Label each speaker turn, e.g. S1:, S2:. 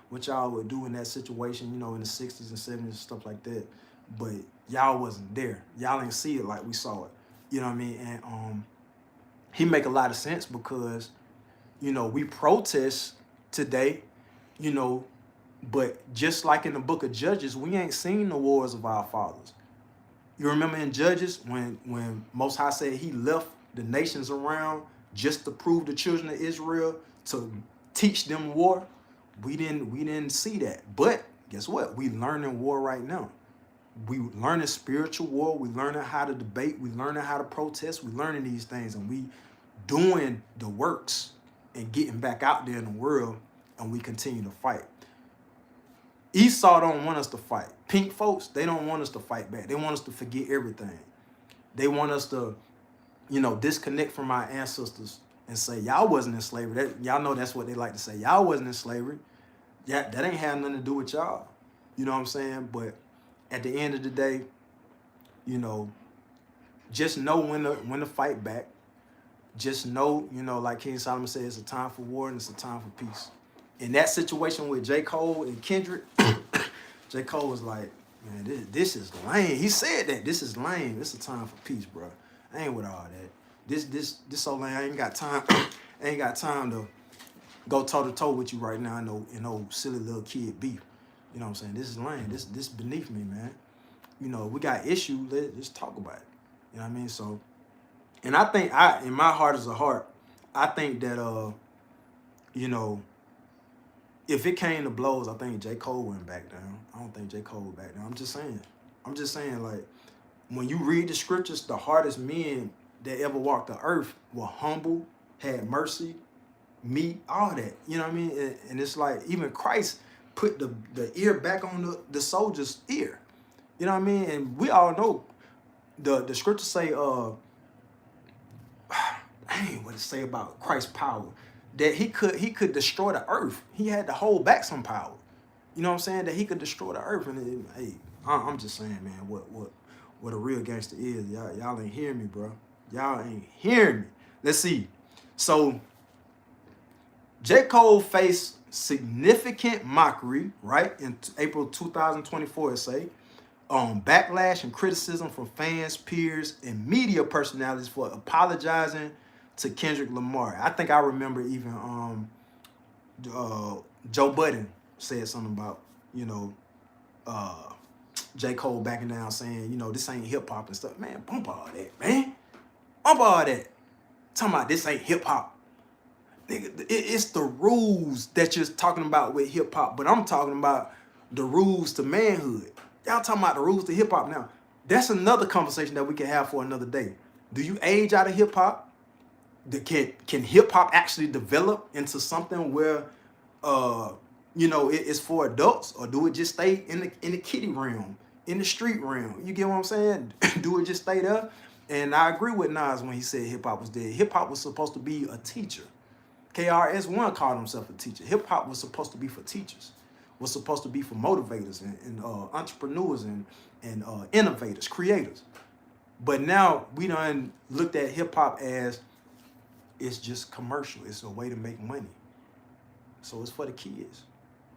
S1: what y'all would do in that situation, you know, in the 60s and 70s and stuff like that. But y'all wasn't there. Y'all ain't see it like we saw it. You know what I mean? And he make a lot of sense because, you know, we protest today, you know, but just like in the book of Judges, we ain't seen the wars of our fathers. You remember in Judges when Most High said he left the nations around just to prove the children of Israel, to teach them war? We didn't see that. But guess what? We learning war right now. We learning spiritual war. We learning how to debate. We learning how to protest. We learning these things, and we doing the works and getting back out there in the world, and we continue to fight. Esau don't want us to fight. Pink folks, they don't want us to fight back. They want us to forget everything. They want us to, you know, disconnect from our ancestors and say, y'all wasn't in slavery. Y'all know that's what they like to say. Y'all wasn't in slavery. Yeah, that ain't had nothing to do with y'all. You know what I'm saying? But at the end of the day, you know, just know when to fight back. Just know, you know, like King Solomon said, it's a time for war and it's a time for peace. In that situation with J.Cole and Kendrick, J.Cole was like, man, this is lame. He said that. This is lame. It's a time for peace, bro. I ain't with all that. This so lame. I ain't got time. I ain't got time to go toe-to-toe with you right now in no silly little kid beef. You know what I'm saying? This is lame. This beneath me, man. You know, we got issues. Let's talk about it. You know what I mean? So, and I think in my heart as a heart, I think that you know, if it came to blows, I think J.Cole went back down. I don't think J.Cole went back down. I'm just saying, like, when you read the scriptures, the hardest men that ever walked the earth were humble, had mercy, meek, all that. You know what I mean? And it's like, even Christ put the ear back on the soldier's ear. You know what I mean? And we all know the scriptures say, dang, what it say about Christ's power? That he could destroy the earth. He had to hold back some power. You know what I'm saying? That he could destroy the earth. And hey, I'm just saying, man, what a real gangster is. Y'all ain't hearing me, bro. Y'all ain't hearing me. Let's see. So J.Cole faced significant mockery, right? In April 2024, it say, backlash and criticism from fans, peers, and media personalities for apologizing to Kendrick Lamar. I think I remember even Joe Budden said something about, you know, J. Cole backing down saying, you know, this ain't hip hop and stuff. Man, bump all that, man. Bump all that. Talking about this ain't hip hop. Nigga, it's the rules that you're talking about with hip hop, but I'm talking about the rules to manhood. Y'all talking about the rules to hip hop now. That's another conversation that we can have for another day. Do you age out of hip hop? Can hip hop actually develop into something where you know, it's for adults, or do it just stay in the kiddie realm, in the street realm? You get what I'm saying? Do it just stay there? And I agree with Nas when he said hip hop was dead. Hip hop was supposed to be a teacher. KRS-One called himself a teacher. Hip hop was supposed to be for teachers. Was supposed to be for motivators and entrepreneurs and innovators, creators. But now we done looked at hip hop as it's just commercial. It's a way to make money. So it's for the kids.